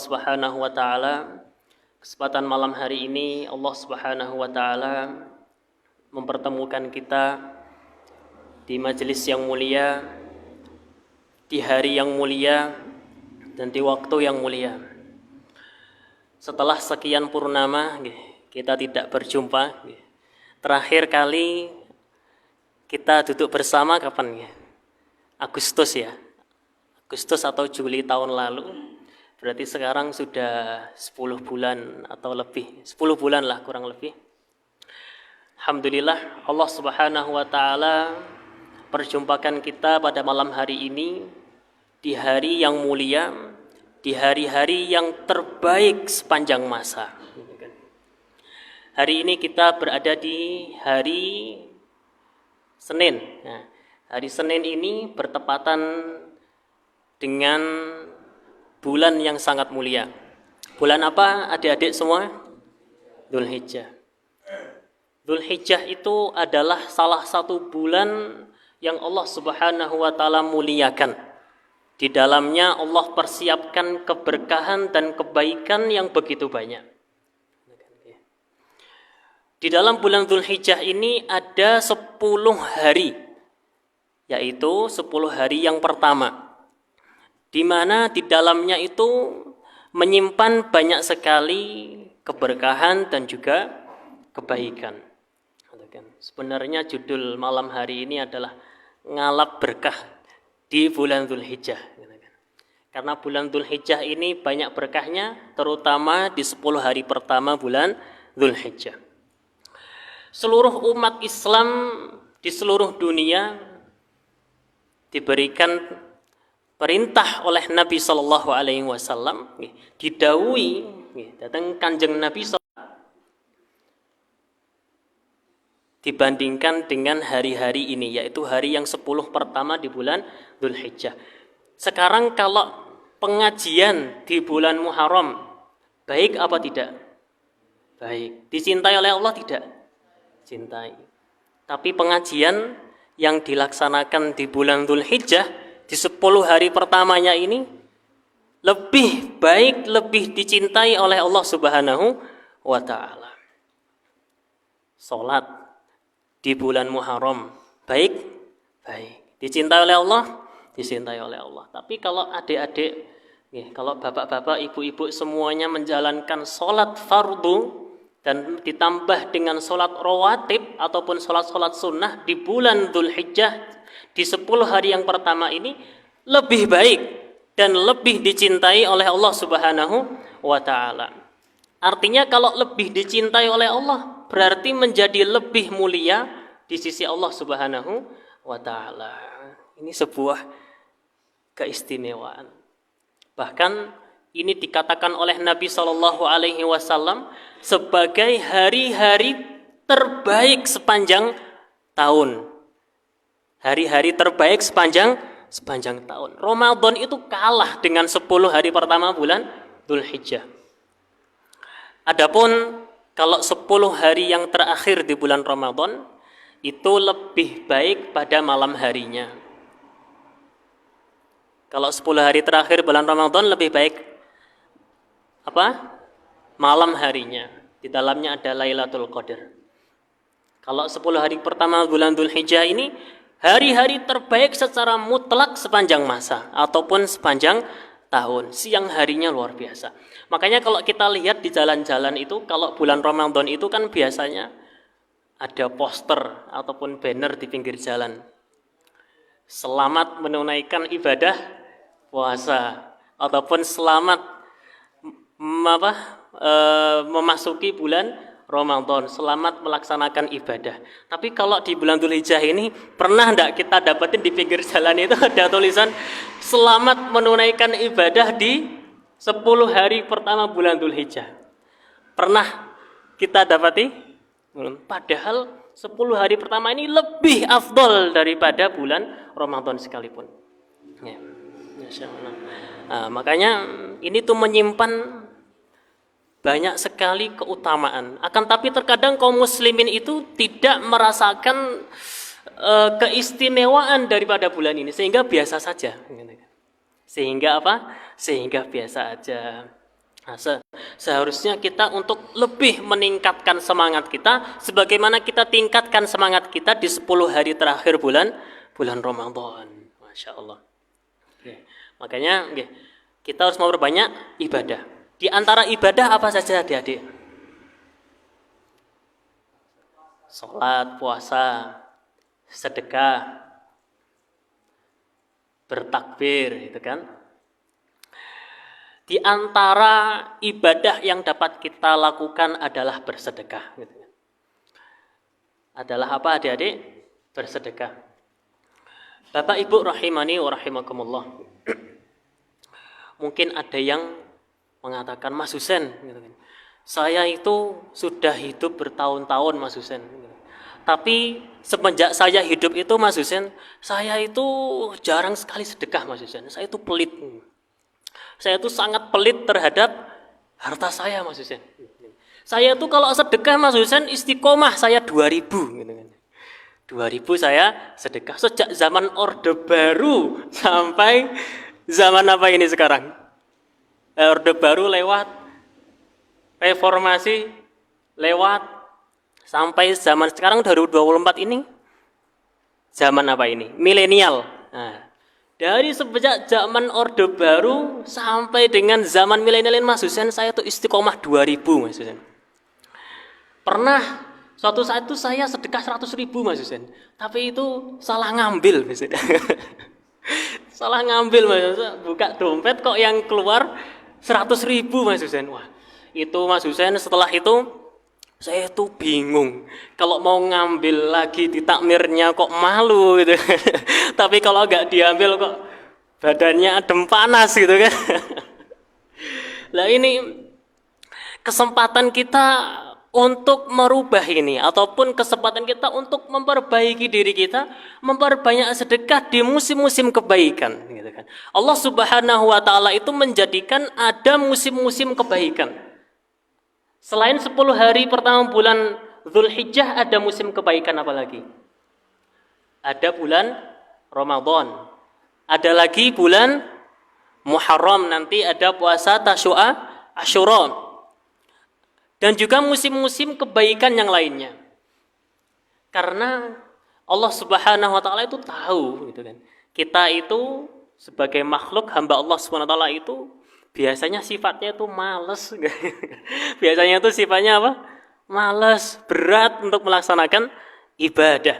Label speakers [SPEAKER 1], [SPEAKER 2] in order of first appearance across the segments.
[SPEAKER 1] Subhanahu wa taala. Kesempatan malam hari ini Allah Subhanahu wa taala mempertemukan kita di majelis yang mulia, di hari yang mulia, dan di waktu yang mulia. Setelah sekian purnama kita tidak berjumpa. Terakhir kali kita duduk bersama kapan ya? Agustus ya. Agustus atau Juli tahun lalu. Berarti sekarang sudah 10 bulan atau lebih. 10 bulan lah kurang lebih. Alhamdulillah Allah Subhanahu wa taala perjumpakan kita pada malam hari ini di hari yang mulia, di hari-hari yang terbaik sepanjang masa. Hari ini kita berada di hari Senin. Nah, hari Senin ini bertepatan dengan bulan yang sangat mulia. Bulan apa adik-adik semua? Dzulhijjah. Dzulhijjah itu adalah salah satu bulan yang Allah Subhanahu wa taala muliakan. Di dalamnya Allah persiapkan keberkahan dan kebaikan yang begitu banyak. Di dalam bulan Dzulhijjah ini ada 10 hari, yaitu 10 hari yang pertama, di mana di dalamnya itu menyimpan banyak sekali keberkahan dan juga kebaikan. Sebenarnya judul malam hari ini adalah ngalap berkah di bulan Dzulhijjah. Karena bulan Dzulhijjah ini banyak berkahnya, terutama di 10 hari pertama bulan Dzulhijjah. Seluruh umat Islam di seluruh dunia diberikan perintah oleh Nabi Sallallahu Alaihi Wasallam, didhawuhi datang Kanjeng Nabi dibandingkan dengan hari-hari ini, yaitu hari yang 10 pertama di bulan Dzulhijjah. Sekarang kalau pengajian di bulan Muharram, baik apa tidak? Baik. Dicintai oleh Allah tidak? Cintai. Tapi pengajian yang dilaksanakan di bulan Dzulhijjah di 10 hari pertamanya ini lebih baik, lebih dicintai oleh Allah Subhanahu wa taala. Salat di bulan Muharram baik, baik. Dicintai oleh Allah, dicintai oleh Allah. Tapi kalau adik-adik, kalau bapak-bapak, ibu-ibu semuanya menjalankan salat fardu dan ditambah dengan salat rawatib ataupun salat-salat sunnah di bulan Dzulhijjah di 10 hari yang pertama ini lebih baik dan lebih dicintai oleh Allah Subhanahu wa taala. Artinya kalau lebih dicintai oleh Allah berarti menjadi lebih mulia di sisi Allah Subhanahu wa taala. Ini sebuah keistimewaan. Bahkan ini dikatakan oleh Nabi Shallallahu Alaihi Wasallam sebagai hari-hari terbaik sepanjang tahun. Hari-hari terbaik sepanjang tahun. Ramadan itu kalah dengan 10 hari pertama bulan Dzulhijjah. Adapun kalau 10 hari yang terakhir di bulan Ramadan itu lebih baik pada malam harinya. Kalau 10 hari terakhir bulan Ramadan lebih baik apa? Malam harinya. Di dalamnya ada Lailatul Qadar. Kalau 10 hari pertama bulan Dzulhijjah ini hari-hari terbaik secara mutlak sepanjang masa ataupun sepanjang tahun. Siang harinya luar biasa. Makanya kalau kita lihat di jalan-jalan itu, kalau bulan Ramadan itu kan biasanya ada poster ataupun banner di pinggir jalan. Selamat menunaikan ibadah puasa ataupun selamat memasuki bulan Ramadan, selamat melaksanakan ibadah. Tapi kalau di bulan Dzulhijjah ini pernah enggak kita dapatin di pinggir jalan itu ada tulisan selamat menunaikan ibadah di 10 hari pertama bulan Dzulhijjah? Pernah kita dapati? Padahal 10 hari pertama ini lebih afdol daripada bulan Ramadan sekalipun. Ya. Nah, makanya ini tuh menyimpan banyak sekali keutamaan. Akan tapi terkadang kaum muslimin itu tidak merasakan keistimewaan daripada bulan ini, sehingga biasa saja. Sehingga apa? Sehingga biasa aja. Nah, seharusnya kita untuk lebih meningkatkan semangat kita sebagaimana kita tingkatkan semangat kita di 10 hari terakhir bulan Ramadan. Masya Allah. Oke. Makanya kita harus memperbanyak ibadah. Di antara ibadah apa saja adik-adik? Sholat, puasa, sedekah, bertakbir, itu kan? Di antara ibadah yang dapat kita lakukan adalah bersedekah. Adalah apa adik-adik? Bersedekah. Bapak Ibu rahimani wa rahimakumullah. Mungkin ada yang mengatakan, Mas Husen, saya itu sudah hidup bertahun-tahun Mas Husen. Tapi semenjak saya hidup itu Mas Husen, saya itu jarang sekali sedekah Mas Husen. Saya itu pelit. Saya itu sangat pelit terhadap harta saya Mas Husen. Saya itu kalau sedekah Mas Husen istiqomah saya 2000 gitu kan. 2000 saya sedekah sejak zaman Orde Baru sampai zaman apa ini sekarang? Orde Baru lewat, reformasi lewat, sampai zaman sekarang 2024 ini zaman apa ini? Milenial. Nah, dari sejak zaman Orde Baru sampai dengan zaman milenial Mas Husen, saya tuh istiqomah 2000 Mas Husen. Pernah suatu saat itu saya sedekah 100.000 Mas Husen, tapi itu salah ngambil Mas Husen. Salah ngambil Mas Husen, buka dompet kok yang keluar 100.000 Mas Husen. Wah, itu Mas Husen setelah itu saya tuh bingung. Kalau mau ngambil lagi di takmirnya kok malu gitu. Tapi kalau nggak diambil kok badannya adem panas gitu kan. Lah ini kesempatan kita untuk merubah ini, ataupun kesempatan kita untuk memperbaiki diri kita, memperbanyak sedekah di musim-musim kebaikan gitu kan. Allah Subhanahu wa taala itu menjadikan ada musim-musim kebaikan. Selain 10 hari pertama bulan Dzulhijjah, ada musim kebaikan apa lagi? Ada bulan Ramadan. Ada lagi bulan Muharram, nanti ada puasa Tasyu'a, Asyura. Dan juga musim-musim kebaikan yang lainnya. Karena Allah Subhanahu wa taala itu tahu gitu kan. Kita itu sebagai makhluk hamba Allah Subhanahu wa taala itu biasanya sifatnya itu malas. Biasanya itu sifatnya apa? Malas, berat untuk melaksanakan ibadah.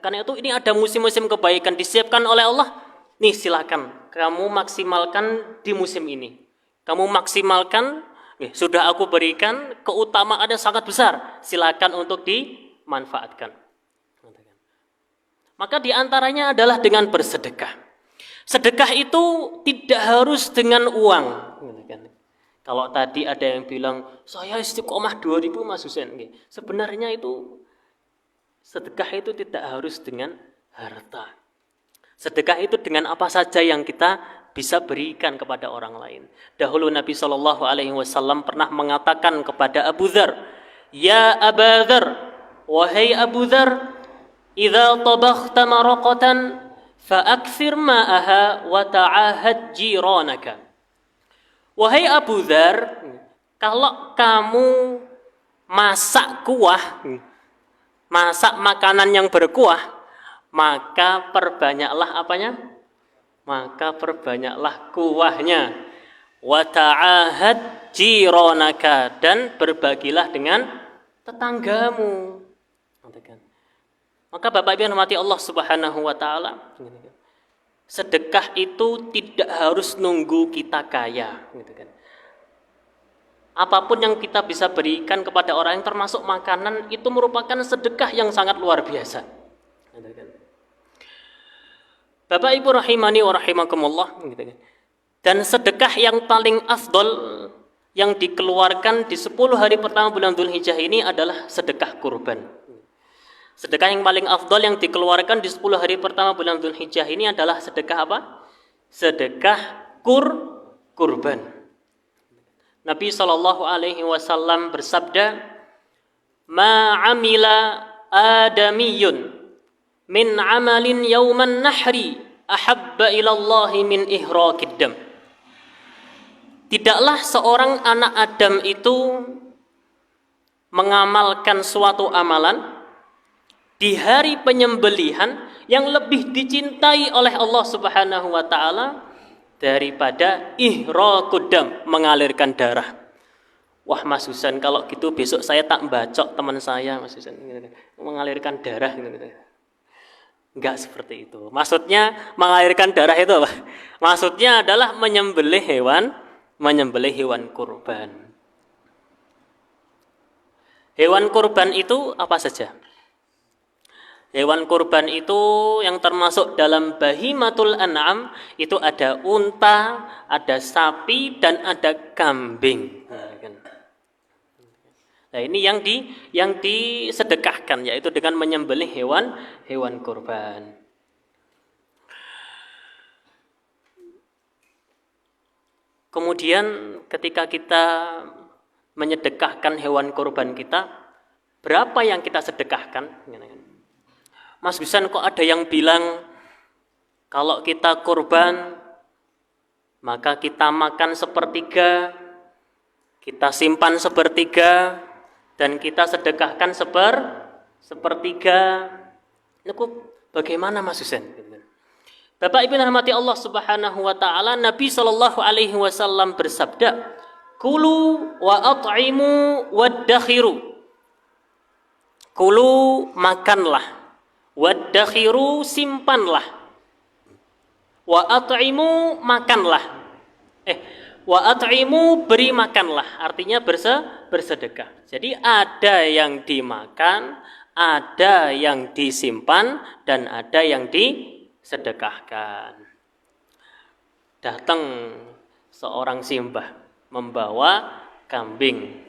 [SPEAKER 1] Karena itu ini ada musim-musim kebaikan disiapkan oleh Allah. Nih silakan kamu maksimalkan di musim ini. Kamu maksimalkan, sudah aku berikan keutamaan yang sangat besar. Silakan untuk dimanfaatkan. Maka diantaranya adalah dengan bersedekah. Sedekah itu tidak harus dengan uang. Kalau tadi ada yang bilang, saya istiqomah 2000 Mas Husen. Sebenarnya itu, sedekah itu tidak harus dengan harta. Sedekah itu dengan apa saja yang kita bisa berikan kepada orang lain. Dahulu Nabi SAW pernah mengatakan kepada Abu Dzar, Ya Abu Dzar, wahai Abu Dzar, idza tabakhta maraqatan fa'akthir ma'aha wa ta'ahad jiranaka. Wahai Abu Dzar, kalau kamu masak kuah, masak makanan yang berkuah, maka perbanyaklah apanya? Maka perbanyaklah kuahnya. Wa ta'ahad jiranaka, dan berbagilah dengan tetanggamu. Maka Bapak Ibu yang dirahmati Allah Subhanahu wa taala, sedekah itu tidak harus nunggu kita kaya, gitu kan. Apapun yang kita bisa berikan kepada orang yang termasuk makanan itu merupakan sedekah yang sangat luar biasa. Gitu kan. Bapak Ibu rahimani wa rahimakumullah, gitu kan. Dan sedekah yang paling afdol yang dikeluarkan di 10 hari pertama bulan Dzulhijjah ini adalah sedekah kurban. Sedekah yang paling afdol yang dikeluarkan di 10 hari pertama bulan Dzulhijjah ini adalah sedekah apa? Sedekah kurban. Nabi SAW bersabda, Ma amila adamiyun min amalin yawman nahri ahabba ilallahi min ihraqid dam. tidaklah seorang anak Adam itu mengamalkan suatu amalan di hari penyembelihan yang lebih dicintai oleh Allah Subhanahu wa taala daripada ihraqud dam, mengalirkan darah. Wah Mas Husain, kalau gitu besok saya tak bacok teman saya Mas Husain mengalirkan darah gitu. Enggak seperti itu. Maksudnya mengalirkan darah itu apa? Maksudnya adalah menyembelih hewan kurban. Hewan kurban itu apa saja? Hewan kurban itu yang termasuk dalam bahimatul an'am itu ada unta, ada sapi, dan ada kambing. Nah, ini yang disedekahkan, yaitu dengan menyembelih hewan kurban. Kemudian ketika kita menyedekahkan hewan kurban kita, berapa yang kita sedekahkan? Mas Husain, kok ada yang bilang kalau kita kurban maka kita makan sepertiga, kita simpan sepertiga, dan kita sedekahkan sepertiga. Itu bagaimana Mas Husain? Bapak Ibu rahmati Allah Subhanahu wa taala, Nabi sallallahu alaihi wasallam bersabda, "Kulu wa at'imu waddakhiru." Kulu, makanlah. Waddakhiru, simpanlah. Wa at'imu, makanlah. Wa at'imu, beri makanlah. Artinya bersedekah. Jadi ada yang dimakan, ada yang disimpan, dan ada yang disedekahkan. Datang seorang simbah membawa kambing.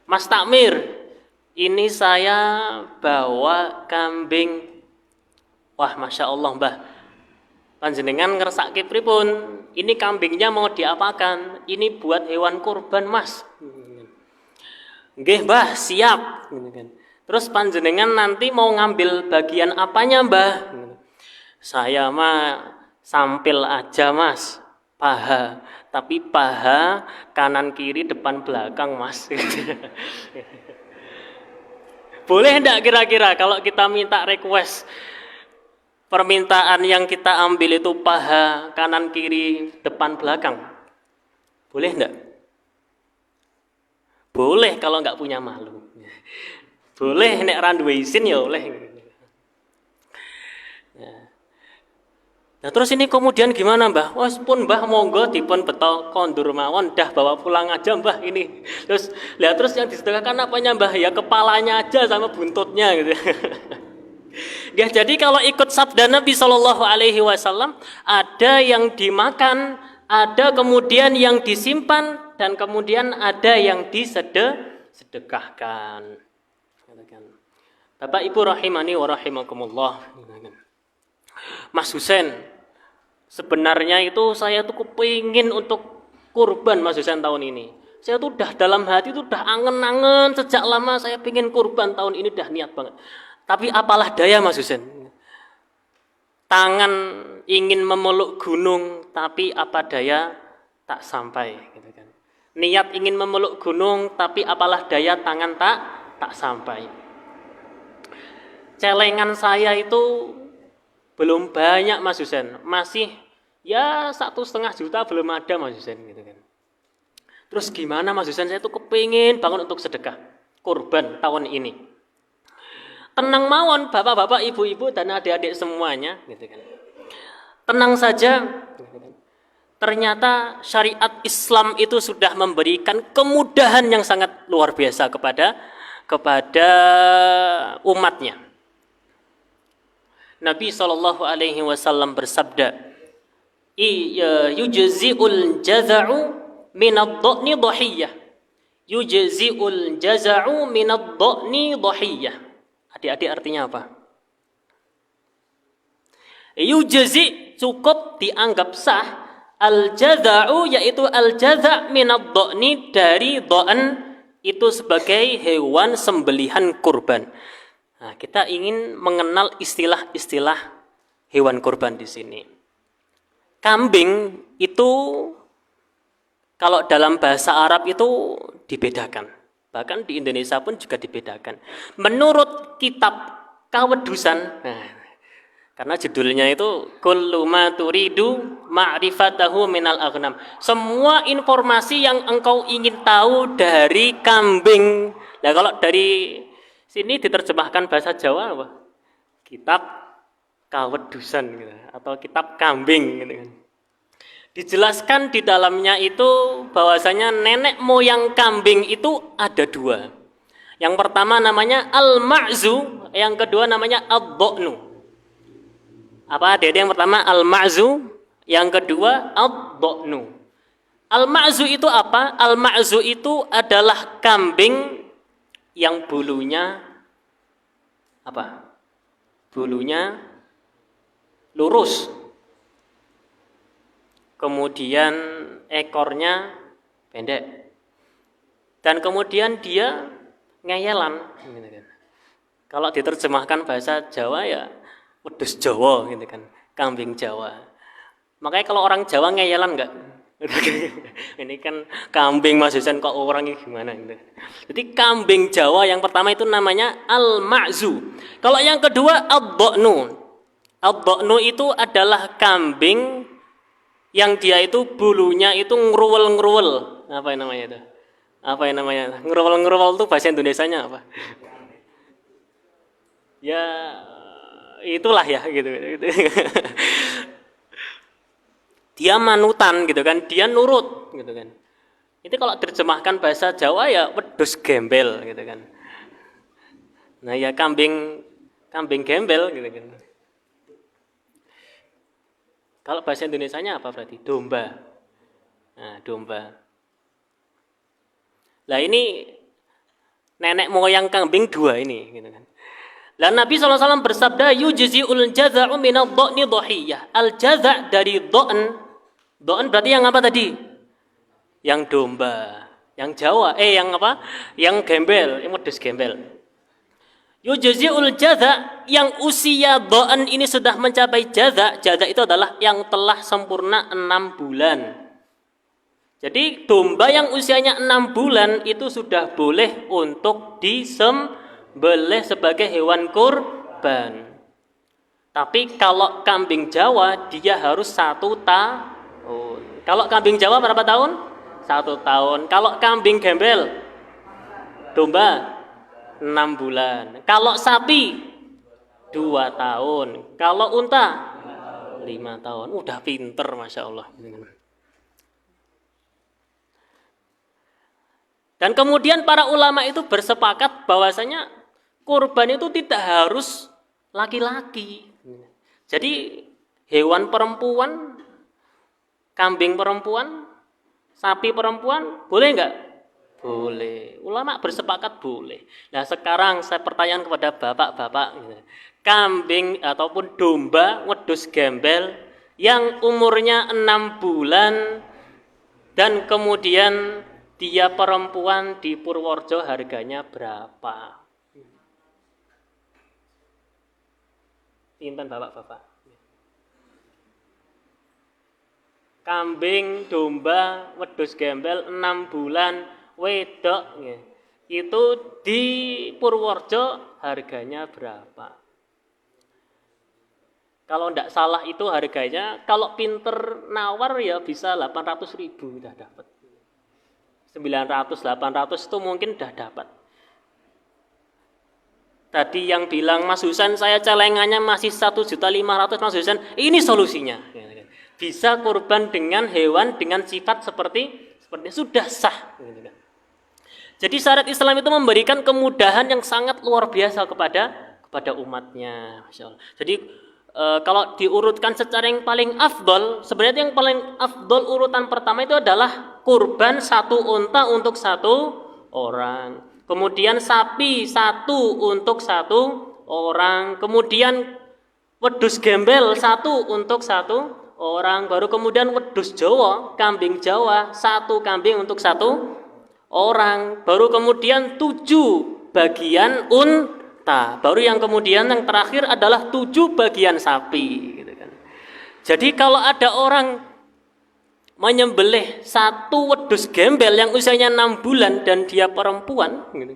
[SPEAKER 1] Mas Takmir, ini saya bawa kambing. Wah, Masya Allah Mbah, panjenengan ngersake pripun? Ini kambingnya mau diapakan? Ini buat hewan kurban Mas. Nggih Mbah, siap. Terus panjenengan nanti mau ngambil bagian apanya Mbah? Saya mah sampil aja Mas, paha. Tapi paha kanan kiri depan belakang Mas. Boleh enggak kira-kira kalau kita minta request, permintaan yang kita ambil itu paha, kanan, kiri, depan, belakang? Boleh enggak? Boleh kalau enggak punya malu. Boleh nek ra duwe izin ya boleh. Nah terus ini kemudian gimana Mbah? Wes pun Mbah monggo dipun beto kondur mawon, dah bawa pulang aja Mbah ini. Terus lihat terus yang disedekahkan apanya Mbah? Ya kepalanya aja sama buntutnya gitu. Ya jadi kalau ikut sabda Nabi Shallallahu Alaihi Wasallam, ada yang dimakan, ada kemudian yang disimpan, dan kemudian ada yang disedekahkan. Bapak Ibu rahimani wa rahimakumullah. Mas Husain, sebenarnya itu saya tuh kepingin untuk kurban Mas Husain tahun ini. Saya tuh udah dalam hati tuh udah angen-angen sejak lama saya pengen kurban tahun ini, udah niat banget. Tapi apalah daya Mas Husain. Tangan ingin memeluk gunung, tapi apa daya tak sampai. Gitu kan. Niat ingin memeluk gunung, tapi apalah daya tangan tak sampai. Celengan saya itu belum banyak Mas Husain, masih ya 1,5 juta belum ada Mas Husain gitu kan. Terus gimana Mas Husain, saya tuh kepingin bangun untuk sedekah kurban tahun ini. Tenang mawon bapak-bapak, ibu-ibu dan adik-adik semuanya gitu kan. Tenang saja. Ternyata syariat Islam itu sudah memberikan kemudahan yang sangat luar biasa kepada umatnya. Nabi Shallallahu Alaihi Wasallam bersabda, yujzi'ul jaza'u minad-dha'ni dhahiyah. Yujzi'ul jaza'u minad-dha'ni dhahiyah. Adik-adik artinya apa? Yujzi, cukup dianggap sah. Al-jaza'u yaitu al-jaza' minad-dha'ni, dari dha'an itu sebagai hewan sembelihan kurban. Nah, kita ingin mengenal istilah-istilah hewan kurban di sini. Kambing itu kalau dalam bahasa Arab itu dibedakan. Bahkan di Indonesia pun juga dibedakan. Menurut kitab Kawedusan, nah, karena judulnya itu kullu ma turidu ma'rifatahu minal aghnam. Semua informasi yang engkau ingin tahu dari kambing. Nah, kalau dari sini diterjemahkan bahasa Jawa apa? Kitab Kawedusan gitu, atau kitab kambing gitu kan. Dijelaskan di dalamnya itu bahwasanya nenek moyang kambing itu ada dua. Yang pertama namanya al-ma'zu, yang kedua namanya ad-dha'nu. Apa? Yang pertama al-ma'zu, yang kedua ad-dha'nu. Al-ma'zu itu apa? Al-ma'zu itu adalah kambing yang bulunya apa? Bulunya lurus. Kemudian ekornya pendek. Dan kemudian dia ngeyelan. Kalau diterjemahkan bahasa Jawa ya wedhus Jawa gitu kan, kambing Jawa. Makanya kalau orang Jawa ngeyelan enggak? Ini kan kambing Mas Husain kok orangnya gimana gitu. Jadi kambing Jawa yang pertama itu namanya al-ma'zu. Kalau yang kedua ad-dha'nu. Ad-dha'nu itu adalah kambing yang dia itu bulunya itu ngeruwel-ngeruwel. Apa yang namanya itu? Apa yang namanya? Ngeruwel-ngeruwel itu bahasa Indonesianya apa? Ya itulah ya gitu. Dia manutan gitu kan, dia nurut gitu kan. Itu kalau terjemahkan bahasa Jawa ya wedhus gembel gitu kan. Nah ya kambing gembel gitu kan. Kalau bahasa Indonesianya apa berarti? Domba. Nah, domba. Lah ini nenek moyang kambing dua ini gitu kan. Lah Nabi SAW bersabda yujzi'ul jaza'u minadh-dha'ni dhahiyah. Al-jaza' dari dha'n. Dha'n berarti yang apa tadi? Yang domba, yang Jawa, yang apa? Yang gembel, yang wedhus gembel. Yujzi'ul jaza' yang usia dha'n ini sudah mencapai jaza'. Jaza' itu adalah yang telah sempurna 6 bulan. Jadi domba yang usianya 6 bulan itu sudah boleh untuk disembelih sebagai hewan kurban. Tapi kalau kambing Jawa dia harus 1 tahun. Kalau kambing Jawa berapa tahun? 1 tahun. Kalau kambing gembel, domba 6 bulan. Kalau sapi 2 tahun. Kalau unta 5 tahun. Udah pinter Masya Allah. Dan kemudian para ulama itu bersepakat bahwasanya kurban itu tidak harus laki-laki. Jadi hewan perempuan, kambing perempuan, sapi perempuan, boleh enggak? Boleh. Ulama bersepakat boleh. Nah sekarang saya pertanyaan kepada bapak-bapak, kambing ataupun domba, wedhus gembel yang umurnya 6 bulan dan kemudian dia perempuan di Purworejo harganya berapa? Pinten bapak-bapak? Kambing, domba, wedhus gembel 6 bulan wedok itu di Purworejo harganya berapa? Kalau tidak salah itu harganya kalau pinter nawar ya bisa 800.000 udah dapat. 900, 800 itu mungkin udah dapat. Tadi yang bilang Mas Husain saya celengannya masih 1.500.000 Mas Husain, ini solusinya. Bisa kurban dengan hewan dengan sifat seperti sudah sah. Jadi syariat Islam itu memberikan kemudahan yang sangat luar biasa kepada umatnya, Masya Allah. Jadi kalau diurutkan secara yang paling afdol, sebenarnya yang paling afdol urutan pertama itu adalah kurban 1 unta untuk 1 orang. Kemudian sapi 1 untuk 1 orang. Kemudian wedhus gembel 1 untuk 1 orang. Baru kemudian wedhus Jawa, kambing Jawa 1 kambing untuk 1 orang. Baru kemudian 7 bagian unta. Baru yang kemudian yang terakhir adalah 7 bagian sapi gitu kan. Jadi kalau ada orang menyembelih satu wedhus gembel yang usianya 6 bulan dan dia perempuan, gitu.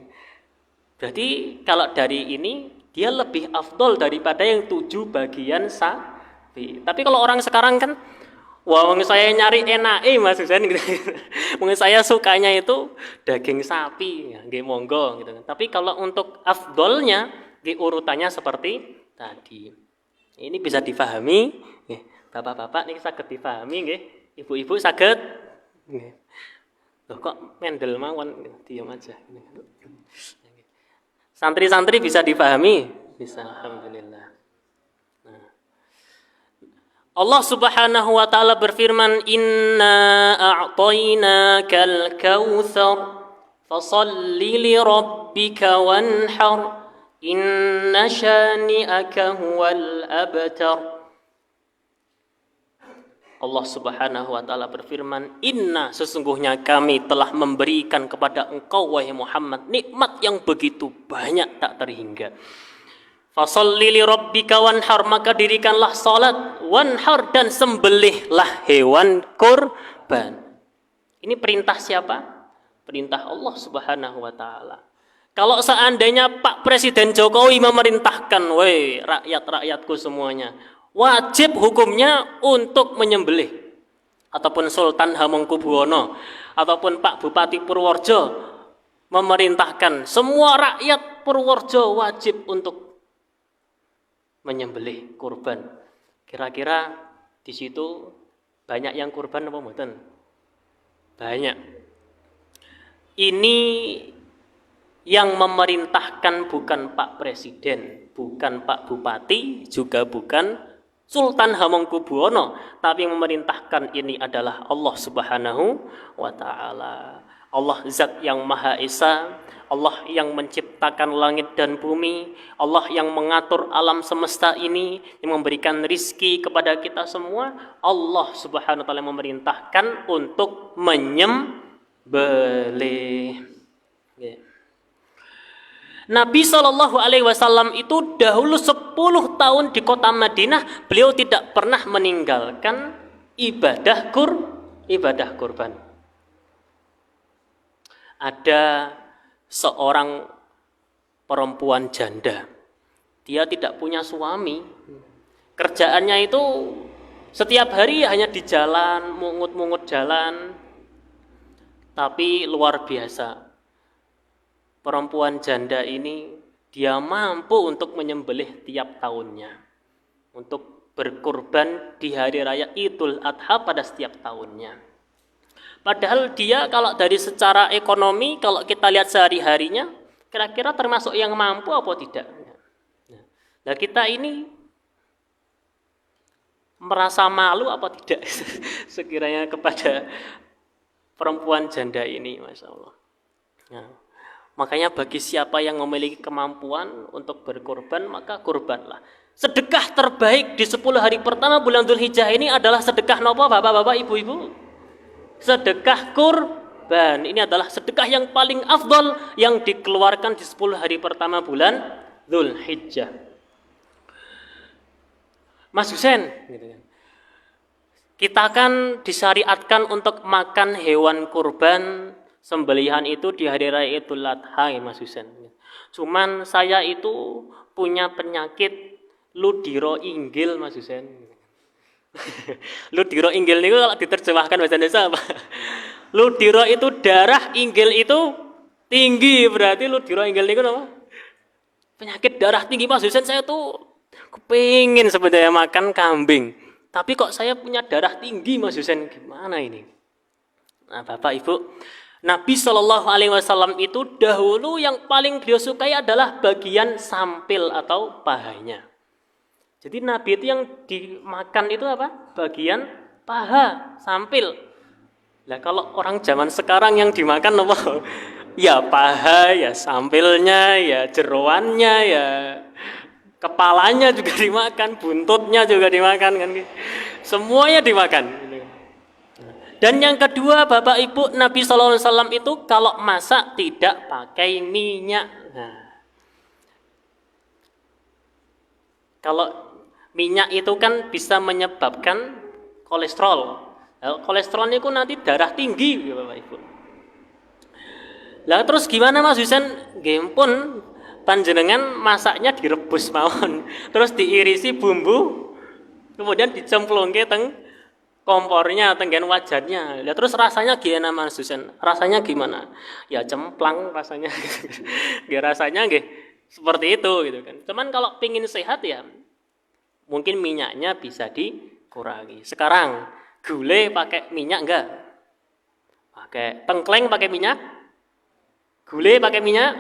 [SPEAKER 1] Berarti kalau dari ini dia lebih afdol daripada yang 7 bagian sapi. Tapi kalau orang sekarang kan, wah, saya nyari enake Mas Husain gitu. Saya sukanya itu daging sapi, ya, nggih monggo gitu. Tapi kalau untuk afdolnya, urutannya seperti tadi. Ini bisa difahami, nggih. Bapak-bapak niki saged difahami nggih. Ibu-ibu saged nggih. Loh kok mendel mawon, diam aja. Santri-santri bisa difahami? Bisa, alhamdulillah. Nah. Allah Subhanahu wa taala berfirman, "Inna a'tainakal kautsar, fashalli li rabbika wanhar, inna syani'aka huwal abtar." Allah Subhanahu wa taala berfirman, "Inna, sesungguhnya kami telah memberikan kepada engkau wahai Muhammad nikmat yang begitu banyak tak terhingga. Fasholli li rabbika wanhar, maka dirikanlah salat, wanhar, dan sembelihlah hewan kurban." Ini perintah siapa? Perintah Allah Subhanahu wa taala. Kalau seandainya Pak Presiden Jokowi memerintahkan, "Woi, rakyat-rakyatku semuanya, wajib hukumnya untuk menyembelih," ataupun Sultan Hamengkubuwono ataupun Pak Bupati Purworejo memerintahkan semua rakyat Purworejo wajib untuk menyembelih kurban, kira-kira di situ banyak yang kurban apa mboten? Banyak. Ini yang memerintahkan bukan Pak Presiden, bukan Pak Bupati, juga bukan Sultan Hamengkubuwono, tapi yang memerintahkan ini adalah Allah Subhanahu wa taala. Allah Zat yang Maha Esa, Allah yang menciptakan langit dan bumi, Allah yang mengatur alam semesta ini, yang memberikan rizki kepada kita semua. Allah Subhanahu wa taala memerintahkan untuk menyembelih. Nabi Shallallahu Alaihi Wasallam itu dahulu 10 tahun di kota Madinah, beliau tidak pernah meninggalkan ibadah kurban. Ada seorang perempuan janda, dia tidak punya suami, kerjaannya itu setiap hari hanya di jalan, mungut-mungut jalan, tapi luar biasa. Perempuan janda ini dia mampu untuk menyembelih tiap tahunnya, untuk berkurban di hari raya Idul Adha pada setiap tahunnya. Padahal dia kalau dari secara ekonomi, kalau kita lihat sehari-harinya, kira-kira termasuk yang mampu apa tidak? Nah, kita ini merasa malu apa tidak sekiranya kepada perempuan janda ini, Masya Allah. Nah, makanya bagi siapa yang memiliki kemampuan untuk berkorban, maka kurbanlah. Sedekah terbaik di 10 hari pertama bulan Dzulhijjah ini adalah sedekah nopo, bapak-bapak, ibu-ibu? Sedekah kurban. Ini adalah sedekah yang paling afdol yang dikeluarkan di 10 hari pertama bulan Dzulhijjah. Mas Husain, kita kan disyariatkan untuk makan hewan kurban sembelihan itu di hari raya Idul Adha, Mas Husain. Cuman saya itu punya penyakit ludiro inggil, Mas Husain. Ludiro inggil itu kalau diterjemahkan bahasa Indonesia apa? Ludiro itu darah, inggil itu tinggi, berarti ludiro inggil itu apa? Penyakit darah tinggi, Mas Husain. Saya tuh kepingin sebenarnya makan kambing, tapi kok saya punya darah tinggi, Mas Husain. Gimana ini? Nah, Bapak Ibu, Nabi Shallallahu Alaihi Wasallam itu dahulu yang paling beliau sukai adalah bagian sampil atau pahanya. Jadi Nabi itu yang dimakan itu apa? Bagian paha, sampil. Nah, kalau orang zaman sekarang yang dimakan apa? Ya paha, ya sampilnya, ya jeroannya, ya kepalanya juga dimakan, buntutnya juga dimakan kan? Semuanya dimakan. Dan yang kedua, Bapak Ibu, Nabi SAW itu kalau masak tidak pakai minyak. Nah, kalau minyak itu kan bisa menyebabkan kolesterol. Kolesterol niku nanti darah tinggi ya Bapak Ibu. Lah terus gimana Mas Husen? Nggih pun panjenengan masaknya direbus mawon. Terus diirisi bumbu, kemudian dicemplungke teng kompornya, tenggen wajannya. Lah terus rasanya gimana Mas Husen? Rasanya gimana? Ya cemplang rasanya. Nggih rasanya nggih seperti itu gitu kan. Cuman kalau pingin sehat ya mungkin minyaknya bisa dikurangi. Sekarang gulai pakai minyak enggak? Pakai tengkleng pakai minyak? Gulai pakai minyak?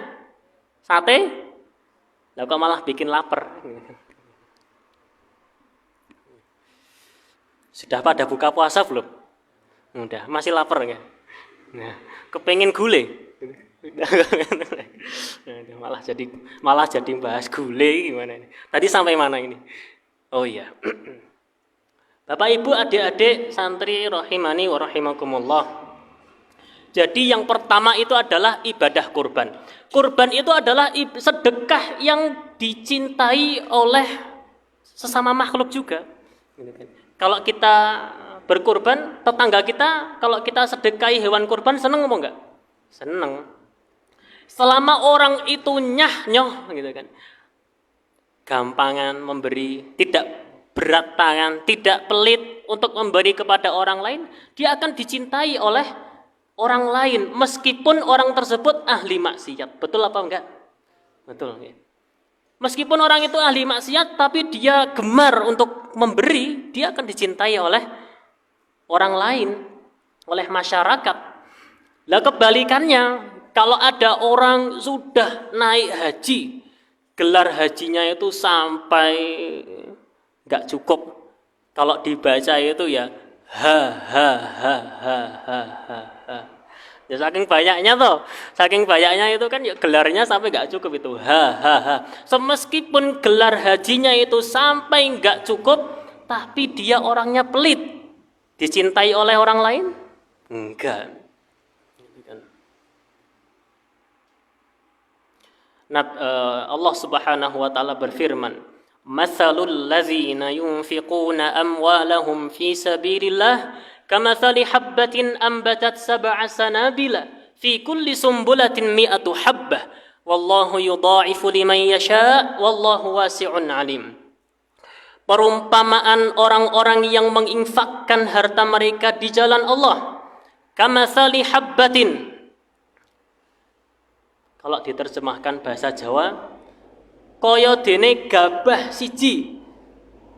[SPEAKER 1] Sate? Lah kok malah bikin lapar. Sudah pada buka puasa belum? Udah, masih lapar ya? Nah, kepengen gulai. malah jadi bahas gulai gimana ini? Tadi sampai mana ini? Oh iya. Bapak Ibu, adik-adik santri rahimani wa rahimakumullah. Jadi yang pertama itu adalah ibadah kurban. Kurban itu adalah sedekah yang dicintai oleh sesama makhluk juga. Kalau kita berkurban, tetangga kita kalau kita sedekahi hewan kurban seneng apa enggak? Seneng. Selama orang itu nyah-nyoh gitu kan. Gampangan memberi, tidak berat tangan, tidak pelit untuk memberi kepada orang lain, dia akan dicintai oleh orang lain meskipun orang tersebut ahli maksiat. Betul apa enggak? Betul ya. Meskipun orang itu ahli maksiat tapi dia gemar untuk memberi, dia akan dicintai oleh orang lain, oleh masyarakat. Lah kebalikannya, kalau ada orang sudah naik haji, gelar hajinya itu sampai enggak cukup. Kalau dibaca itu ya ha ha ha ha ha ha ha. Ya saking banyaknya itu kan ya gelarnya sampai nggak cukup itu ha ha ha. Semeskipun gelar hajinya itu sampai nggak cukup, tapi dia orangnya pelit, dicintai oleh orang lain? Enggak. Allah Subhanahu wa taala berfirman, "Matsalul ladzina yunfiquna amwalahum fi sabilillah kamathali habbatin ambatat sab'a sanabila fi kulli sumbulatin mi'atu habbah wallahu yudha'ifu liman yasha' wallahu wasi'un alim." Perumpamaan orang-orang yang menginfakkan harta mereka di jalan Allah, kamathali habbatin. Kalau diterjemahkan bahasa Jawa, kaya dene gabah siji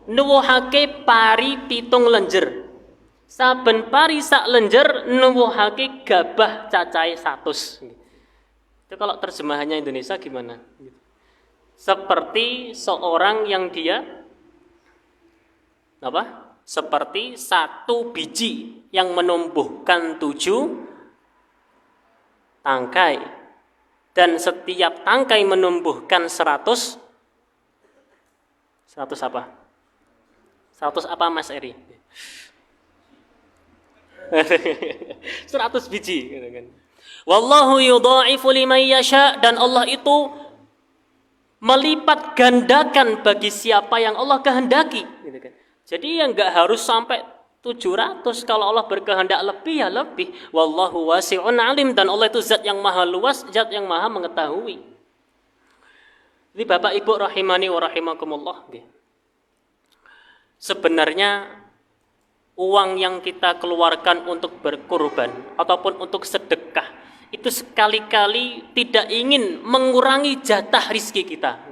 [SPEAKER 1] nuwuhake pari 7 lenjer. Saben pari sak lenjer nuwuhake gabah cacahe 100. Itu kalau terjemahannya Indonesia gimana? Seperti seorang yang dia apa? Seperti 1 biji yang menumbuhkan 7 tangkai, dan setiap tangkai menumbuhkan 100 apa? 100 apa Mas Eri? 100 biji gitu kan. Wallahu yudha'ifu liman yasha, dan Allah itu melipat gandakan bagi siapa yang Allah kehendaki gitu kan. Jadi yang enggak harus sampai 700, kalau Allah berkehendak lebih ya lebih. Wallahu wasi'un alim, dan Allah itu zat yang maha luas, zat yang maha mengetahui. Jadi Bapak Ibu rahimani wa rahimakumullah, sebenarnya uang yang kita keluarkan untuk berkurban ataupun untuk sedekah itu sekali-kali tidak ingin mengurangi jatah rizki kita.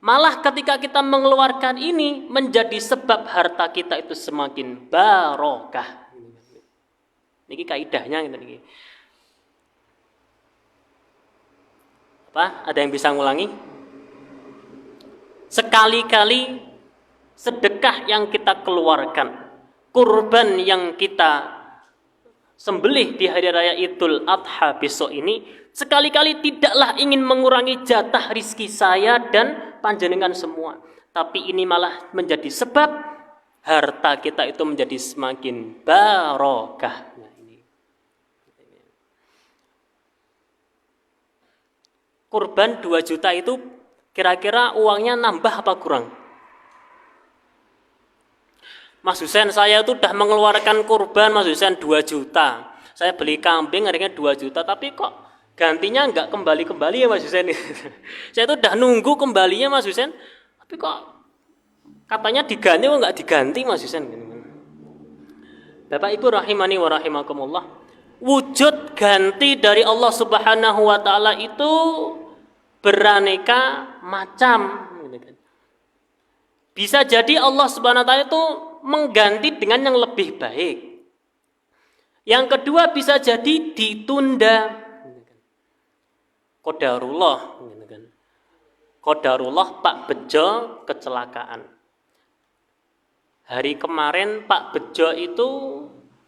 [SPEAKER 1] Malah ketika kita mengeluarkan ini menjadi sebab harta kita itu semakin barokah. Ini kaidahnya gitu. Apa? Ada yang bisa ngulangi? Sekali-kali sedekah yang kita keluarkan, kurban yang kita sembelih di hari raya Idul Adha besok ini, sekali-kali tidaklah ingin mengurangi jatah rizki saya dan panjenengan semua, tapi ini malah menjadi sebab harta kita itu menjadi semakin barokah. Kurban 2 juta itu kira-kira uangnya nambah apa kurang? Mas Husain, saya itu udah mengeluarkan kurban Mas Husain 2 juta. Saya beli kambing harganya 2 juta, tapi kok gantinya nggak kembali-kembali ya Mas Husain. Saya itu udah nunggu kembalinya Mas Husain, tapi kok katanya diganti kok nggak diganti Mas Husain. Bapak Ibu rahimani wa rahimakumullah. Wujud ganti dari Allah Subhanahu wa taala itu beraneka macam. Bisa jadi Allah Subhanahu wa taala itu mengganti dengan yang lebih baik. Yang kedua bisa jadi ditunda. Qadarullah. Qadarullah Pak Bejo kecelakaan. Hari kemarin Pak Bejo itu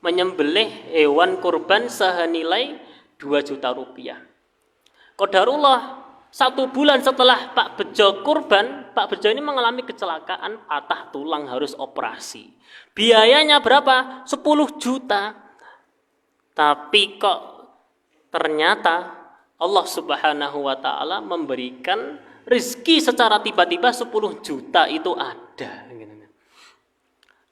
[SPEAKER 1] menyembelih hewan kurban senilai 2 juta rupiah. Qadarullah 1 bulan setelah Pak Bejo kurban, Pak Bejo ini mengalami kecelakaan, patah tulang, harus operasi. Biayanya berapa? 10 juta. Tapi kok ternyata Allah Subhanahu wa taala memberikan rezeki secara tiba-tiba 10 juta itu ada.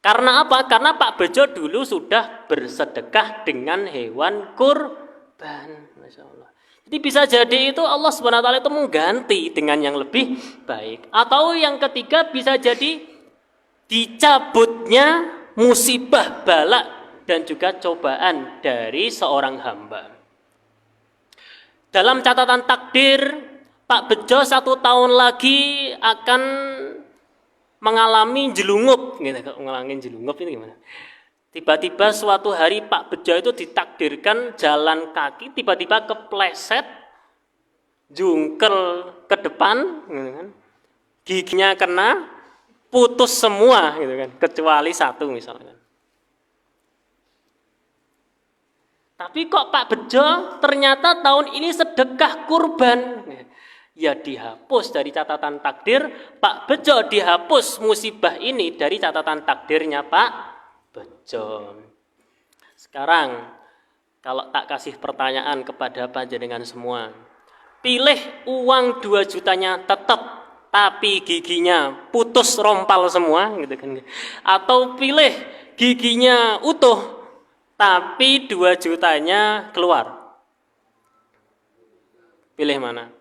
[SPEAKER 1] Karena apa? Karena Pak Bejo dulu sudah bersedekah dengan hewan kurban. Masya Allah. Jadi bisa jadi itu Allah Subhanahu wa taala itu mengganti dengan yang lebih baik. Atau yang ketiga bisa jadi dicabutnya musibah, bala dan juga cobaan dari seorang hamba. Dalam catatan takdir, Pak Bejo 1 tahun lagi akan mengalami jelungup. Mengalami jelungup itu gimana? Tiba-tiba suatu hari Pak Bejo itu ditakdirkan jalan kaki, tiba-tiba kepleset, jungkel ke depan, giginya kena, putus semua, kecuali 1 misalnya. Tapi kok Pak Bejo ternyata tahun ini sedekah kurban. Ya dihapus dari catatan takdir, Pak Bejo dihapus musibah ini dari catatan takdirnya Pak Bejo. Sekarang kalau tak kasih pertanyaan kepada panjenengan semua, pilih uang 2 jutanya tetap tapi giginya putus rompal semua gitu kan. Atau pilih giginya utuh tapi 2 jutanya keluar. Pilih mana?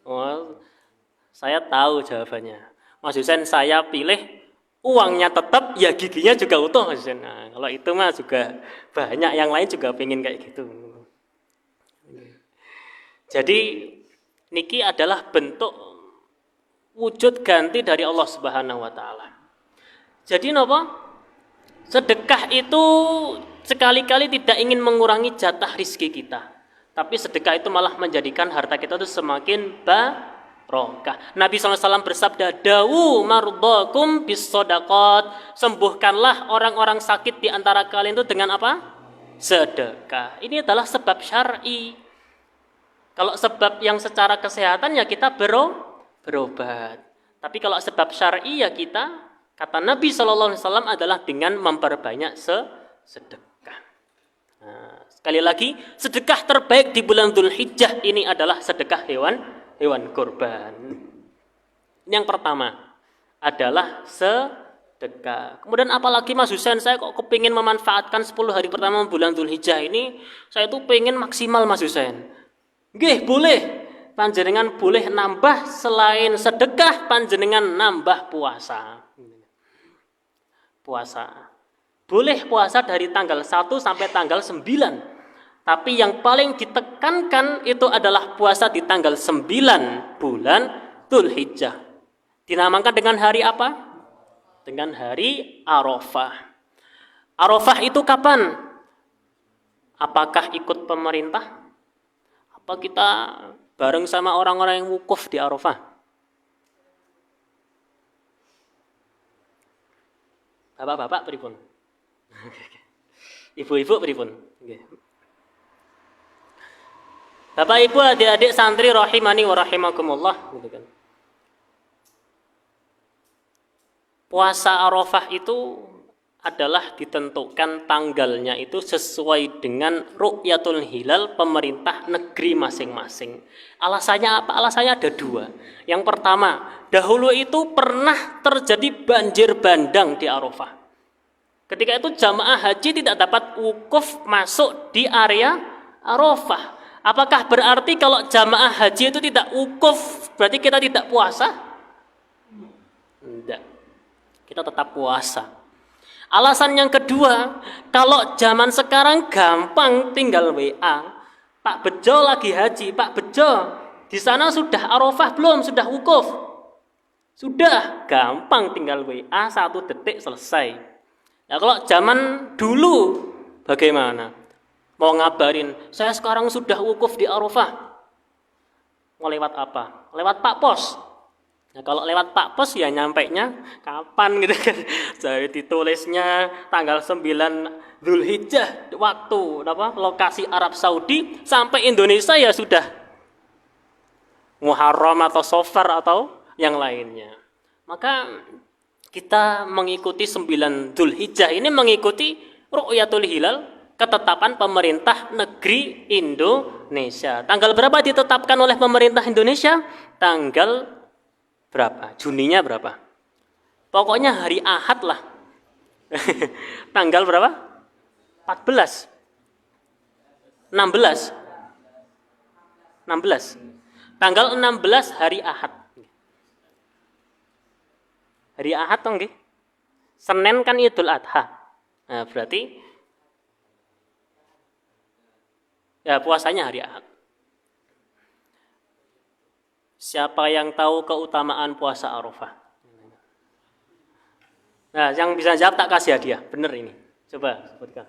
[SPEAKER 1] Oh, saya tahu jawabannya. Mas Husain, saya pilih uangnya tetap, ya giginya juga utuh Mas Husain. Nah, kalau itu mah juga banyak yang lain juga pengen kayak gitu. Jadi niki adalah bentuk wujud ganti dari Allah Subhanahu wa taala. Jadi napa? Sedekah itu sekali-kali tidak ingin mengurangi jatah rizki kita. Tapi sedekah itu malah menjadikan harta kita itu semakin barokah. Nabi SAW bersabda, "Dawu mardakum bis shadaqat." Sembuhkanlah orang-orang sakit di antara kalian itu dengan apa? Sedekah. Ini adalah sebab syar'i. Kalau sebab yang secara kesehatan ya kita berobat. Tapi kalau sebab syar'i ya kita, kata Nabi SAW adalah dengan memperbanyak sedekah. Nah, sekali lagi, sedekah terbaik di bulan Dzulhijjah ini adalah sedekah hewan kurban. Ini yang pertama adalah sedekah. Kemudian apalagi Mas Husain, saya kok kepingin memanfaatkan 10 hari pertama bulan Dzulhijjah ini, saya tuh pengen maksimal Mas Husain. Nggih, boleh. Panjenengan boleh nambah selain sedekah, panjenengan nambah puasa. Puasa. Boleh puasa dari tanggal 1 sampai tanggal 9. Tapi yang paling ditekankan itu adalah puasa di tanggal 9 bulan Dzulhijjah. Dinamakan dengan hari apa? Dengan hari Arafah. Arafah itu kapan? Apakah ikut pemerintah? Apa kita bareng sama orang-orang yang wukuf di Arafah? Bapak-bapak pripun? Ibu-ibu pripun? Bapak Ibu, adik-adik santri rahimani wa rahimakumullah, gitu kan. Puasa Arafah itu adalah ditentukan tanggalnya itu sesuai dengan ru'yatul hilal pemerintah negeri masing-masing. Alasannya apa? Alasannya ada 2. Yang pertama, dahulu itu pernah terjadi banjir bandang di Arafah. Ketika itu jamaah haji tidak dapat wukuf masuk di area Arafah. Apakah berarti kalau jamaah haji itu tidak wukuf berarti kita tidak puasa? Tidak. Kita tetap puasa. Alasan yang kedua, kalau zaman sekarang gampang tinggal WA. Pak Bejo lagi haji, Pak Bejo, di sana sudah Arafah belum? Sudah wukuf? Sudah, gampang tinggal WA 1 detik selesai. Nah, kalau zaman dulu bagaimana? Mau ngabarin, saya sekarang sudah wukuf di Arafah. Mau lewat apa? Lewat Pak Pos. Nah, kalau lewat Pak Pos ya nyampainya kapan gitu kan. Jadi ditulisnya tanggal 9 Zulhijjah waktu lokasi Arab Saudi, sampai Indonesia ya sudah Muharram atau Safar atau yang lainnya. Maka kita mengikuti 9 Zulhijjah ini mengikuti Ru'yatul Hilal, ketetapan pemerintah negeri Indonesia. Tanggal berapa ditetapkan oleh pemerintah Indonesia? Tanggal berapa? Juninya berapa? Pokoknya hari Ahad lah. Tanggal berapa? 14. 16. Tanggal 16 hari Ahad. Hari Ahad toh nggih. Senin kan Idul Adha. Nah, berarti ya puasanya hari Ahad. Siapa yang tahu keutamaan puasa Arafah? Nah, yang bisa jawab tak kasih hadiah. Bener ini. Coba sebutkan.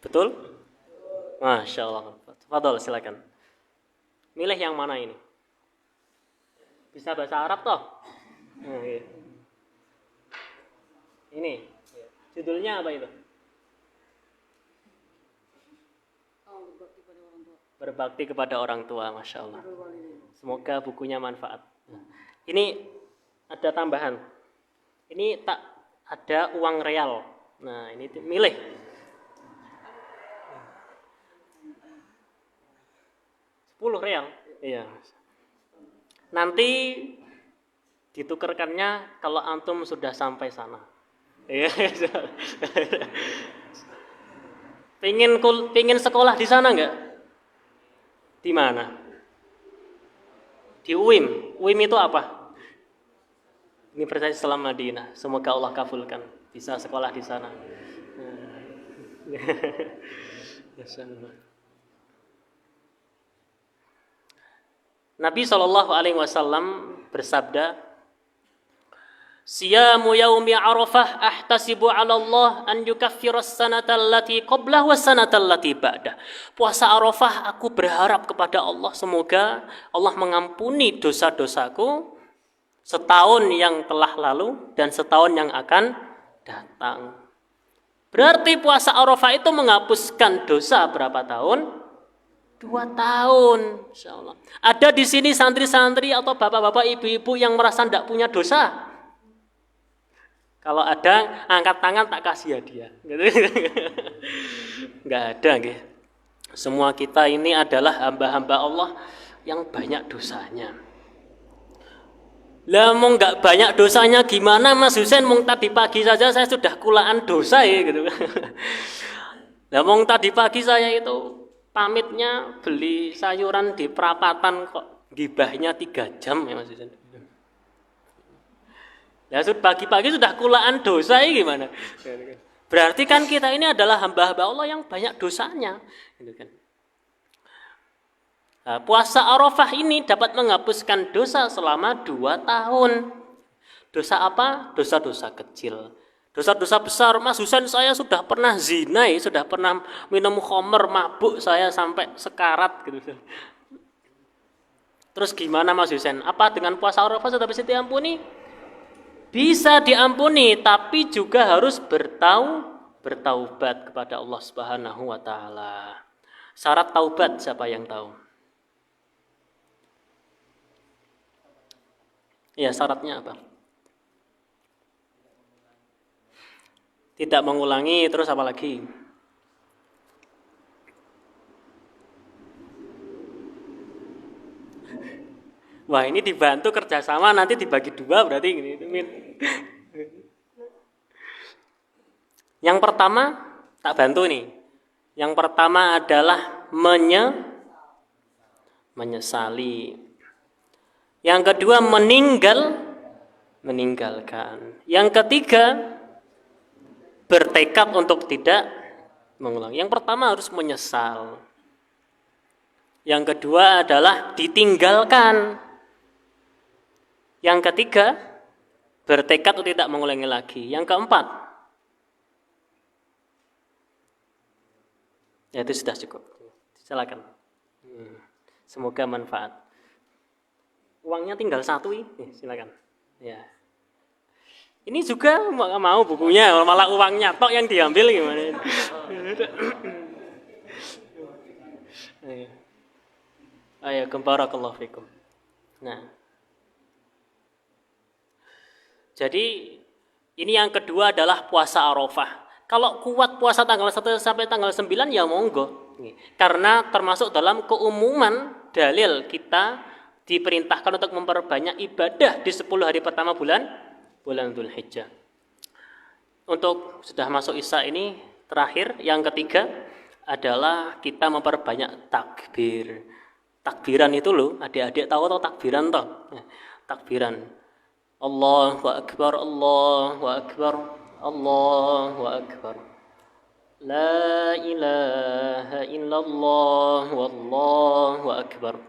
[SPEAKER 1] Betul? Masya Allah. Fadol, silakan. Milih yang mana ini? Bisa bahasa Arab toh? Nah, iya. Ini. Judulnya apa itu? Berbakti kepada orang tua, Masya Allah. Semoga bukunya manfaat. Ini ada tambahan. Ini tak ada uang real. Nah, ini milih. Rp10. Iya. Nanti ditukarkannya kalau antum sudah sampai sana. Iya. Pingin sekolah di sana enggak? Di mana? Di UIM. UIM itu apa? Universitas Islam Madinah. Semoga Allah kabulkan bisa sekolah di sana. Nabi SAW bersabda, Siyamu yaumi Arafah ahtasibu 'ala Allah an yukaffiras sanata allati qablah was sanata allati ba'dah. Puasa Arafah aku berharap kepada Allah semoga Allah mengampuni dosa-dosaku setahun yang telah lalu dan setahun yang akan datang. Berarti puasa Arafah itu menghapuskan dosa berapa tahun? 2 tahun, insyaallah. Ada di sini santri-santri atau bapak-bapak, ibu-ibu yang merasa tidak punya dosa? Kalau ada, angkat tangan tak kasih hadiah. Enggak ada, nggih. Semua kita ini adalah hamba-hamba Allah yang banyak dosanya. Lah mau enggak banyak dosanya gimana Mas Husain? Mau tadi pagi saja saya sudah kulaan dosa ya gitu. Lah mau tadi pagi saya itu pamitnya beli sayuran di perapatan kok gibahnya 3 jam ya Mas Husain. Ya sudah pagi-pagi sudah kulaan dosa ya gimana? Berarti kan kita ini adalah hamba-hamba Allah yang banyak dosanya, gitu kan. Nah, puasa Arafah ini dapat menghapuskan dosa selama 2 tahun. Dosa apa? Dosa-dosa kecil. Dosa-dosa besar, Mas Husain saya sudah pernah zina, sudah pernah minum khamr, mabuk saya sampai sekarat gitu. Terus gimana Mas Husain? Apa dengan puasa Arafah sudah bisa diampuni? Bisa diampuni, tapi juga harus bertaubat kepada Allah Subhanahu wa taala. Syarat taubat siapa yang tahu? Ya, syaratnya apa? Tidak mengulangi, terus apa lagi? Wah, ini dibantu kerjasama, nanti dibagi dua berarti gini. Yang pertama, tak bantu nih. Yang pertama adalah menyesali. Yang kedua meninggalkan. Yang ketiga bertekad untuk tidak mengulang. Yang pertama harus menyesal. Yang kedua adalah ditinggalkan. Yang ketiga bertekad untuk tidak mengulangi lagi. Yang keempat, ya itu sudah cukup. Silakan. Semoga manfaat. Uangnya tinggal satu, silakan. Ya. Ini juga mau bukunya, malah uangnya tok yang diambil gimana? Ayo, barakallahu fikum. Nah, jadi ini yang kedua adalah puasa Arafah. Kalau kuat puasa tanggal 1 sampai tanggal 9 ya monggo. Karena termasuk dalam keumuman dalil kita diperintahkan untuk memperbanyak ibadah di 10 hari pertama bulan Dzulhijjah. Untuk sudah masuk Isya ini terakhir, yang ketiga adalah kita memperbanyak takbir. Takbiran itu loh, adik-adik tahu atau takbiran toh? Takbiran. Allahu Akbar, Allahu Akbar, Allahu Akbar. La ilaha illallah, wallahu akbar.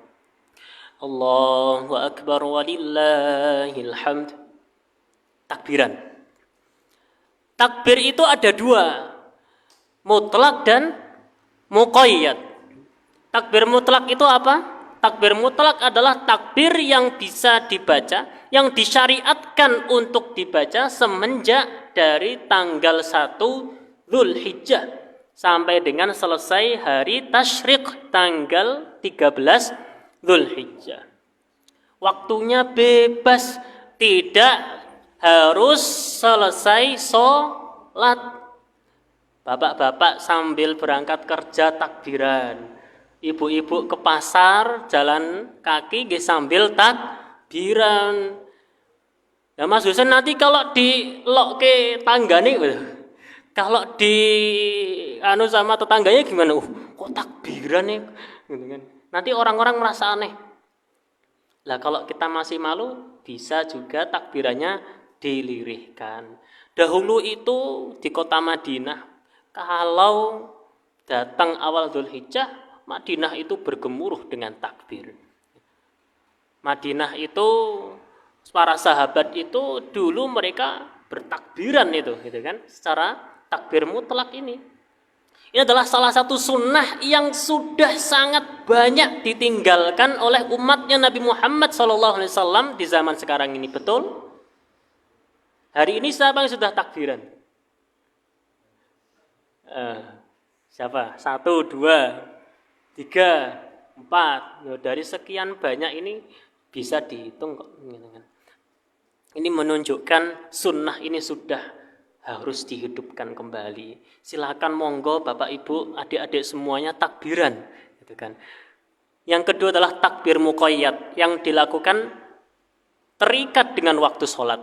[SPEAKER 1] Allahu Akbar walillahil hamd. Takbiran. Takbir itu ada dua, mutlak dan muqayyad. Takbir mutlak itu apa? Takbir mutlak adalah takbir yang bisa dibaca, yang disyariatkan untuk dibaca semenjak dari tanggal 1 Dzulhijjah sampai dengan selesai hari tasyrik tanggal 13 Dzulhijjah. Waktunya bebas, tidak harus selesai sholat. Bapak-bapak sambil berangkat kerja takbiran, ibu-ibu ke pasar jalan kaki sambil takbiran. Nah, Mas Husen nanti kalau di lok ke tangga nih, kalau di sama tetangganya gimana? Kok takbiran nih? Gitu kan. Nanti orang-orang merasa aneh. Lah kalau kita masih malu, bisa juga takbirannya dilirihkan. Dahulu itu di kota Madinah, kalau datang awal Dzulhijjah, Madinah itu bergemuruh dengan takbir. Madinah itu para sahabat itu dulu mereka bertakbiran itu, gitu kan? Secara takbir mutlak ini. Ini adalah salah satu sunnah yang sudah sangat banyak ditinggalkan oleh umatnya Nabi Muhammad SAW di zaman sekarang ini. Betul? Hari ini siapa yang sudah takbiran? Siapa? 1, 2, 3, 4. Dari sekian banyak ini bisa dihitung kok. Ini menunjukkan sunnah ini sudah harus dihidupkan kembali. Silakan monggo Bapak Ibu, adik-adik semuanya takbiran, gitu kan. Yang kedua adalah takbir muqayyad yang dilakukan terikat dengan waktu sholat.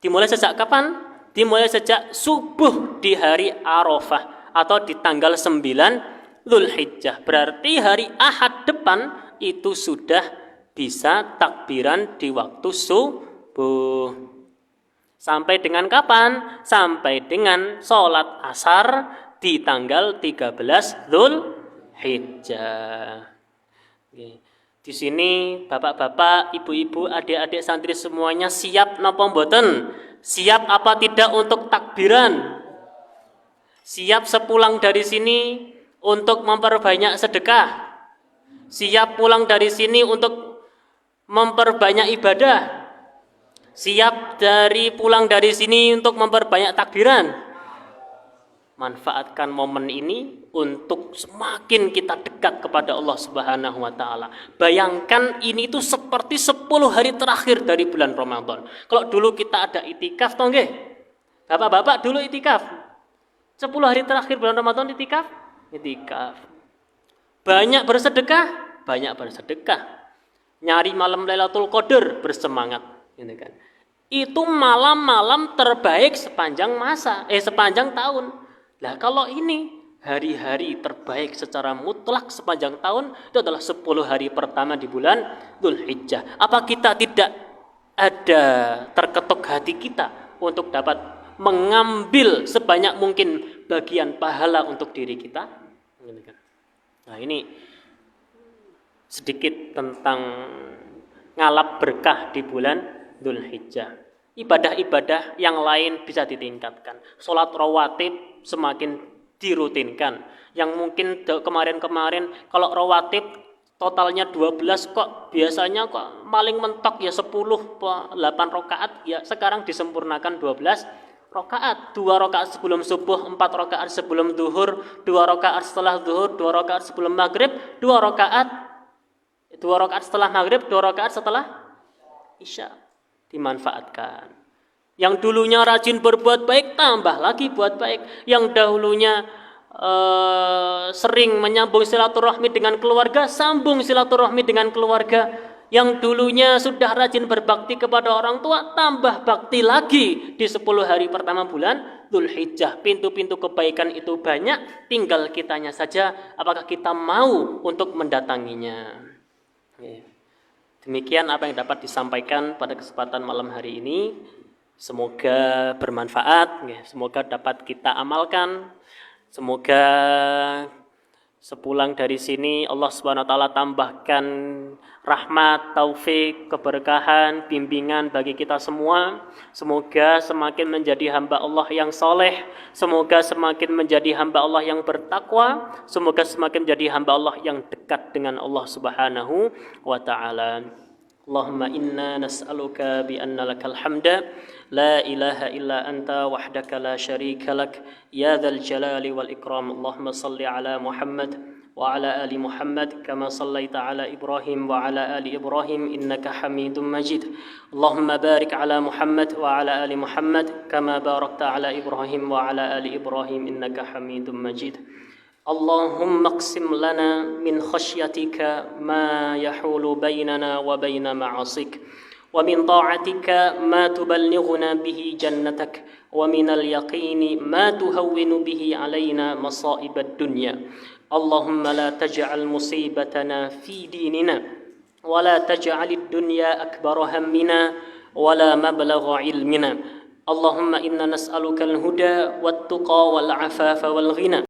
[SPEAKER 1] Dimulai sejak kapan? Dimulai sejak subuh di hari Arafah atau di tanggal 9 Dzulhijjah. Berarti hari Ahad depan itu sudah bisa takbiran di waktu subuh. Sampai dengan kapan? Sampai dengan sholat asar di tanggal 13 Dzulhijjah. Di sini bapak-bapak, ibu-ibu, adik-adik santri semuanya siap napa mboten? Siap apa tidak untuk takbiran? Siap sepulang dari sini untuk memperbanyak sedekah? Siap pulang dari sini untuk memperbanyak ibadah? Siap pulang dari sini untuk memperbanyak takbiran? Manfaatkan momen ini untuk semakin kita dekat kepada Allah Subhanahu wa taala. Bayangkan ini itu seperti 10 hari terakhir dari bulan Ramadan. Kalau dulu kita ada itikaf toh nggih? Bapak-bapak dulu itikaf. 10 hari terakhir bulan Ramadan itikaf? Itikaf. Banyak bersedekah? Banyak bersedekah. nyari malam Lailatul Qadar bersemangat, gitu kan. Itu malam-malam terbaik sepanjang tahun. Lah kalau ini hari-hari terbaik secara mutlak sepanjang tahun itu adalah 10 hari pertama di bulan Dzulhijjah. Apa kita tidak ada terketuk hati kita untuk dapat mengambil sebanyak mungkin bagian pahala untuk diri kita? Nah, ini sedikit tentang ngalap berkah di bulan Dzulhijjah. Ibadah-ibadah yang lain bisa ditingkatkan. Sholat rawatib semakin dirutinkan. Yang mungkin kemarin-kemarin kalau rawatib totalnya 12 kok biasanya kok paling mentok ya 10 8 rakaat, ya sekarang disempurnakan 12 rakaat. 2 rakaat sebelum subuh, 4 rakaat sebelum zuhur, 2 rakaat setelah zuhur, 2 rakaat sebelum maghrib, 2 rakaat setelah maghrib, 2 rakaat setelah isya. Dimanfaatkan. Yang dulunya rajin berbuat baik, tambah lagi buat baik. Yang dahulunya sering menyambung silaturahmi dengan keluarga, sambung silaturahmi dengan keluarga. Yang dulunya sudah rajin berbakti kepada orang tua, tambah bakti lagi di 10 hari pertama bulan Dzulhijjah. Pintu-pintu kebaikan itu banyak, tinggal kitanya saja apakah kita mau untuk mendatanginya. Demikian apa yang dapat disampaikan pada kesempatan malam hari ini. Semoga bermanfaat, semoga dapat kita amalkan. Semoga sepulang dari sini Allah Subhanahu wa taala tambahkan rahmat, taufik, keberkahan, bimbingan bagi kita semua. Semoga semakin menjadi hamba Allah yang soleh. Semoga semakin menjadi hamba Allah yang bertakwa. Semoga semakin menjadi hamba Allah yang dekat dengan Allah Subhanahu wa ta'ala. Allahumma inna nas'aluka bi anna lakal hamda la ilaha illa anta wahdaka la syarika lak ya dzal jalali wal ikram. Allahumma salli ala Muhammad wa ala ali Muhammad kama sallaita ala Ibrahim wa ala ali Ibrahim innaka Hamidum Majid. Allahumma barik ala Muhammad wa ala ali Muhammad kama barakta ala Ibrahim wa ala ali Ibrahim innaka Hamidum Majid. اللهم اقسم لنا من خشيتك ما يحول بيننا وبين معاصيك ومن طاعتك ما تبلغنا به جنتك ومن اليقين ما تهون به علينا مصائب الدنيا اللهم لا تجعل مصيبتنا في ديننا ولا تجعل الدنيا أكبر همنا ولا مبلغ علمنا اللهم إنا نسألك الهدى والتقى والعفاف والغنى